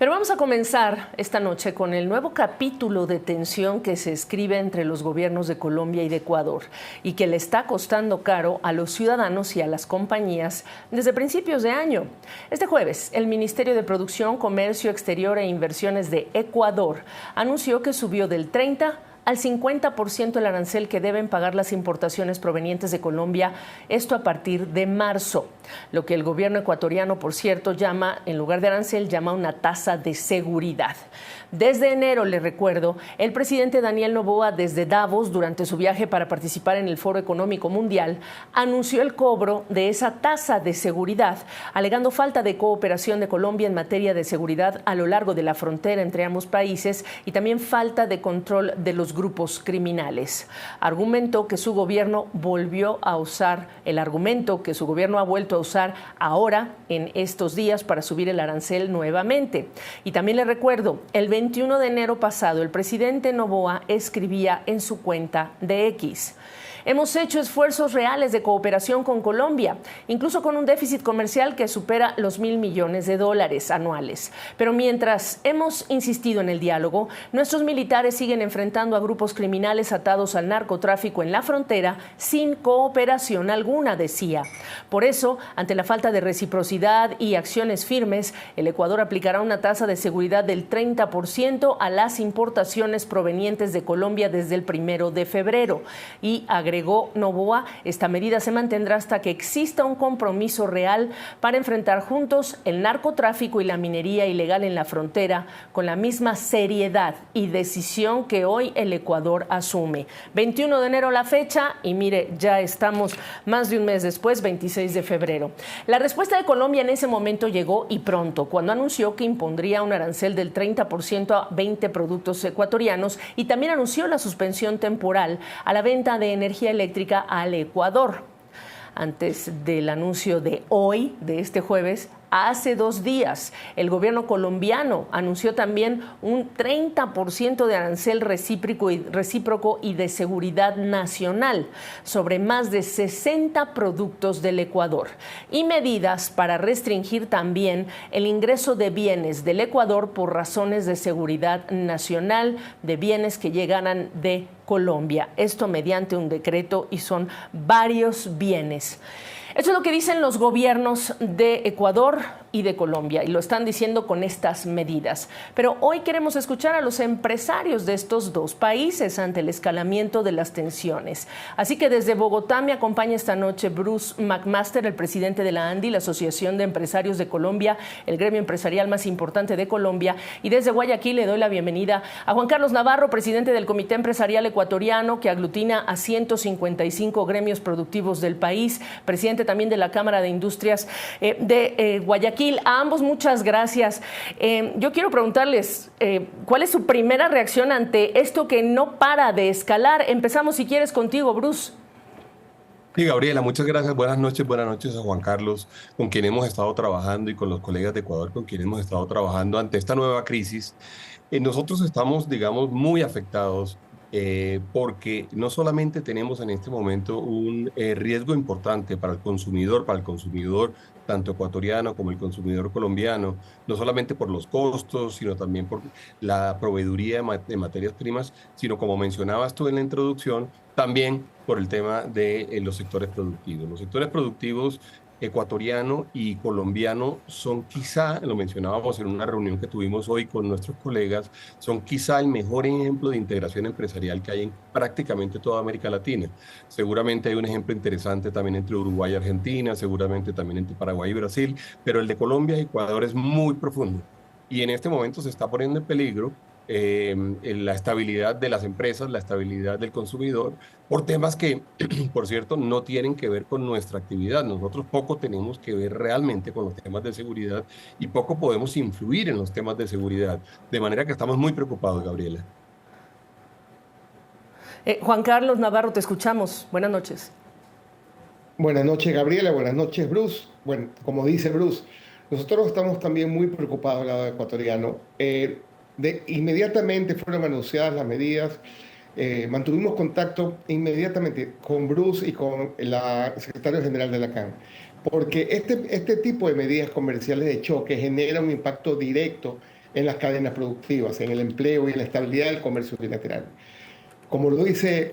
Pero vamos a comenzar esta noche con el nuevo capítulo de tensión que se escribe entre los gobiernos de Colombia y de Ecuador y que le está costando caro a los ciudadanos y a las compañías desde principios de año. Este jueves, el Ministerio de Producción, Comercio Exterior e Inversiones de Ecuador anunció que subió del 30 al 50% el arancel que deben pagar las importaciones provenientes de Colombia, esto a partir de marzo. Lo que el gobierno ecuatoriano, por cierto, llama, en lugar de arancel, llama una tasa de seguridad. Desde enero, le recuerdo, el presidente Daniel Noboa, desde Davos, durante su viaje para participar en el Foro Económico Mundial, anunció el cobro de esa tasa de seguridad, alegando falta de cooperación de Colombia en materia de seguridad a lo largo de la frontera entre ambos países y también falta de control de los grupos criminales. Argumentó que su gobierno volvió a usar el argumento que su gobierno ha vuelto a usar ahora en estos días para subir el arancel nuevamente. Y también le recuerdo, el 21 de enero pasado, el presidente Noboa escribía en su cuenta de X: hemos hecho esfuerzos reales de cooperación con Colombia, incluso con un déficit comercial que supera los $1.000 millones anuales. Pero mientras hemos insistido en el diálogo, nuestros militares siguen enfrentando a grupos criminales atados al narcotráfico en la frontera sin cooperación alguna, decía. Por eso, ante la falta de reciprocidad y acciones firmes, el Ecuador aplicará una tasa de seguridad del 30% a las importaciones provenientes de Colombia desde el 1 de febrero. Y agregó Noboa, esta medida se mantendrá hasta que exista un compromiso real para enfrentar juntos el narcotráfico y la minería ilegal en la frontera con la misma seriedad y decisión que hoy el Ecuador asume. 21 de enero la fecha y mire, ya estamos más de un mes después, 26 de febrero. La respuesta de Colombia en ese momento llegó y pronto, cuando anunció que impondría un arancel del 30% a 20 productos ecuatorianos y también anunció la suspensión temporal a la venta de energía eléctrica al Ecuador. Antes del anuncio de hoy, de este jueves, hace 2 días, el gobierno colombiano anunció también un 30% de arancel recíproco y de seguridad nacional sobre más de 60 productos del Ecuador y medidas para restringir también el ingreso de bienes del Ecuador por razones de seguridad nacional, de bienes que llegaran de Colombia. Esto mediante un decreto y son varios bienes. Eso es lo que dicen los gobiernos de Ecuador y de Colombia, y lo están diciendo con estas medidas. Pero hoy queremos escuchar a los empresarios de estos dos países ante el escalamiento de las tensiones. Así que desde Bogotá me acompaña esta noche Bruce McMaster, el presidente de la ANDI, la Asociación de Empresarios de Colombia, el gremio empresarial más importante de Colombia. Y desde Guayaquil le doy la bienvenida a Juan Carlos Navarro, presidente del Comité Empresarial Ecuatoriano, que aglutina a 155 gremios productivos del país, presidente también de la Cámara de Industrias de Guayaquil. A ambos muchas gracias. Yo quiero preguntarles, ¿cuál es su primera reacción ante esto que no para de escalar? Empezamos, si quieres, contigo, Bruce. Sí, Gabriela, muchas gracias. Buenas noches a Juan Carlos, con quien hemos estado trabajando, y con los colegas de Ecuador con quienes hemos estado trabajando ante esta nueva crisis. Nosotros estamos, digamos, muy afectados porque no solamente tenemos en este momento un riesgo importante para el consumidor tanto ecuatoriano como el consumidor colombiano, no solamente por los costos, sino también por la proveeduría de materias primas, sino, como mencionabas tú en la introducción, también por el tema de los sectores productivos. Los sectores productivos ecuatoriano y colombiano son quizá, lo mencionábamos en una reunión que tuvimos hoy con nuestros colegas, son quizá el mejor ejemplo de integración empresarial que hay en prácticamente toda América Latina. Seguramente hay un ejemplo interesante también entre Uruguay y Argentina, seguramente también entre Paraguay y Brasil, pero el de Colombia y Ecuador es muy profundo. Y en este momento se está poniendo en peligro la estabilidad de las empresas, la estabilidad del consumidor, por temas que, por cierto, no tienen que ver con nuestra actividad. Nosotros poco tenemos que ver realmente con los temas de seguridad y poco podemos influir en los temas de seguridad. De manera que estamos muy preocupados, Gabriela. Juan Carlos Navarro, te escuchamos. Buenas noches. Buenas noches, Gabriela. Buenas noches, Bruce. Bueno, como dice Bruce, nosotros estamos también muy preocupados al lado ecuatoriano. Inmediatamente fueron anunciadas las medidas. Mantuvimos contacto inmediatamente con Bruce y con la secretaria general de la CAN, porque este tipo de medidas comerciales de choque genera un impacto directo en las cadenas productivas, en el empleo y en la estabilidad del comercio bilateral. Como lo dice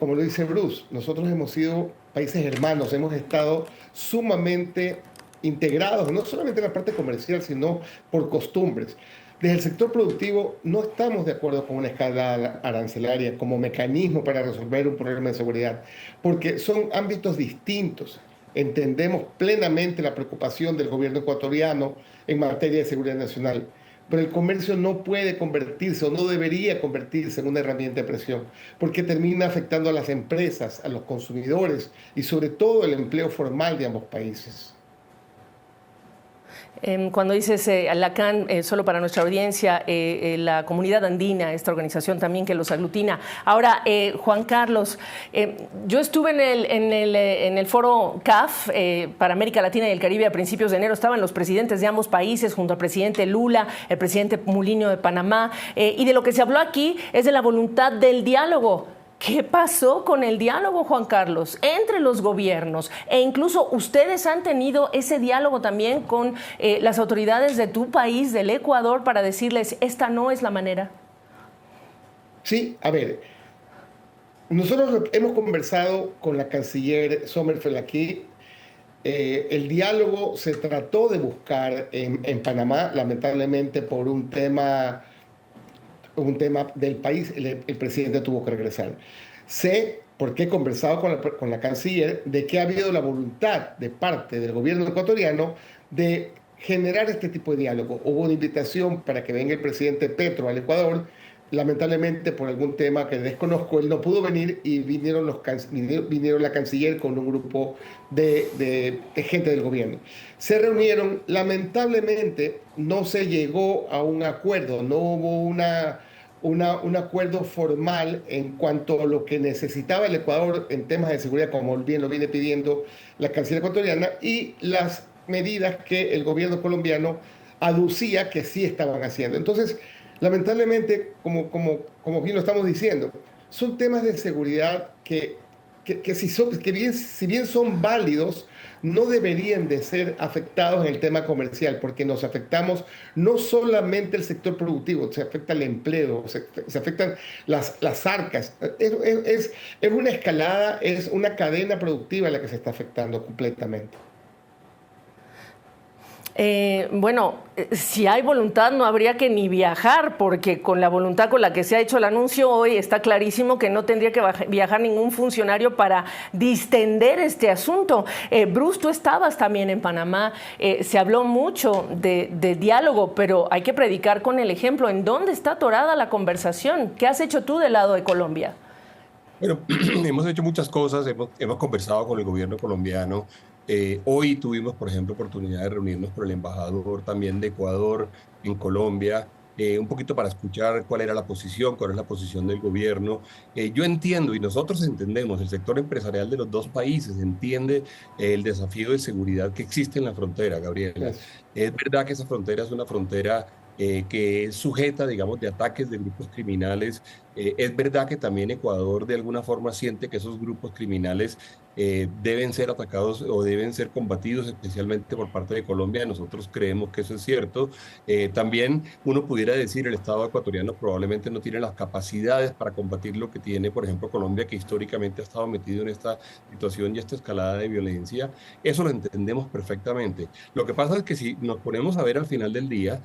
Bruce, nosotros hemos sido países hermanos, hemos estado sumamente integrados, no solamente en la parte comercial, sino por costumbres. Desde el sector productivo no estamos de acuerdo con una escala arancelaria como mecanismo para resolver un problema de seguridad, porque son ámbitos distintos. Entendemos plenamente la preocupación del gobierno ecuatoriano en materia de seguridad nacional, pero el comercio no puede convertirse o no debería convertirse en una herramienta de presión, porque termina afectando a las empresas, a los consumidores y sobre todo el empleo formal de ambos países. Cuando dices Lacan, solo para nuestra audiencia, la comunidad andina, esta organización también que los aglutina. Ahora, Juan Carlos, yo estuve en el foro CAF para América Latina y el Caribe a principios de enero. Estaban los presidentes de ambos países junto al presidente Lula, el presidente Mulino de Panamá, y de lo que se habló aquí es de la voluntad del diálogo. ¿Qué pasó con el diálogo, Juan Carlos, entre los gobiernos? E incluso ustedes han tenido ese diálogo también con las autoridades de tu país, del Ecuador, para decirles, esta no es la manera. Sí, a ver, nosotros hemos conversado con la canciller Sommerfeld aquí. El diálogo se trató de buscar en Panamá, lamentablemente por un tema del país, el presidente tuvo que regresar. Sé, porque he conversado con la canciller, de que ha habido la voluntad de parte del gobierno ecuatoriano de generar este tipo de diálogo. Hubo una invitación para que venga el presidente Petro al Ecuador. Lamentablemente, por algún tema que desconozco, él no pudo venir y vinieron la canciller con un grupo de gente del gobierno. Se reunieron, lamentablemente no se llegó a un acuerdo, no hubo un acuerdo formal en cuanto a lo que necesitaba el Ecuador en temas de seguridad, como bien lo viene pidiendo la canciller ecuatoriana, y las medidas que el gobierno colombiano aducía que sí estaban haciendo. Entonces, lamentablemente, como bien lo estamos diciendo, son temas de seguridad si bien son válidos, no deberían de ser afectados en el tema comercial, porque nos afectamos no solamente el sector productivo, se afecta el empleo, se afectan las arcas. Es una escalada, es una cadena productiva la que se está afectando completamente. Bueno, si hay voluntad no habría que ni viajar, porque con la voluntad con la que se ha hecho el anuncio hoy está clarísimo que no tendría que viajar ningún funcionario para distender este asunto. Bruce, tú estabas también en Panamá, se habló mucho de diálogo, pero hay que predicar con el ejemplo. ¿En dónde está atorada la conversación? ¿Qué has hecho tú del lado de Colombia? Bueno, hemos hecho muchas cosas, hemos conversado con el gobierno colombiano. Hoy tuvimos, por ejemplo, oportunidad de reunirnos con el embajador también de Ecuador en Colombia, un poquito para escuchar cuál era la posición, cuál es la posición del gobierno. Yo entiendo y nosotros entendemos, el sector empresarial de los dos países entiende el desafío de seguridad que existe en la frontera, Gabriela. Gracias. Es verdad que esa frontera es una frontera que es sujeta, digamos, de ataques de grupos criminales. Es verdad que también Ecuador de alguna forma siente que esos grupos criminales deben ser atacados o deben ser combatidos, especialmente por parte de Colombia. Nosotros creemos que eso es cierto. También uno pudiera decir el Estado ecuatoriano probablemente no tiene las capacidades para combatir lo que tiene, por ejemplo, Colombia, que históricamente ha estado metido en esta situación y esta escalada de violencia. Eso lo entendemos perfectamente. Lo que pasa es que si nos ponemos a ver al final del día,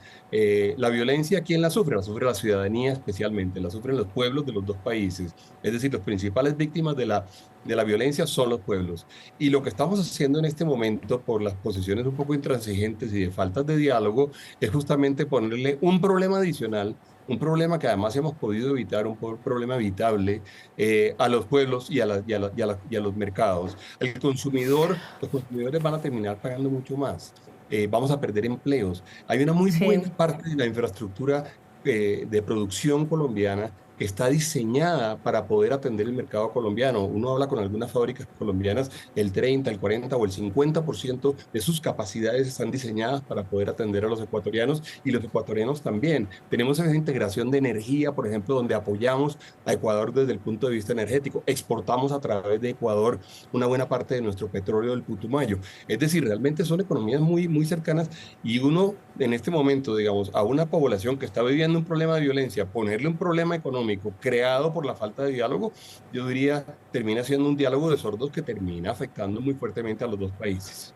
la violencia, ¿quién la sufre? La sufre la ciudadanía especialmente, la sufren los pueblos de los dos países. Es decir, las principales víctimas de la violencia son los pueblos. Y lo que estamos haciendo en este momento, por las posiciones un poco intransigentes y de faltas de diálogo, es justamente ponerle un problema adicional, un problema que además hemos podido evitar, un problema evitable a los pueblos y a los mercados. Los consumidores van a terminar pagando mucho más. Vamos a perder empleos. Hay una muy buena parte de la infraestructura de producción colombiana que está diseñada para poder atender el mercado colombiano. Uno habla con algunas fábricas colombianas, el 30, el 40 o el 50% de sus capacidades están diseñadas para poder atender a los ecuatorianos y los ecuatorianos también. Tenemos esa integración de energía, por ejemplo, donde apoyamos a Ecuador desde el punto de vista energético. Exportamos a través de Ecuador una buena parte de nuestro petróleo del Putumayo. Es decir, realmente son economías muy, muy cercanas y uno en este momento, digamos, a una población que está viviendo un problema de violencia, ponerle un problema económico creado por la falta de diálogo, yo diría, termina siendo un diálogo de sordos que termina afectando muy fuertemente a los dos países.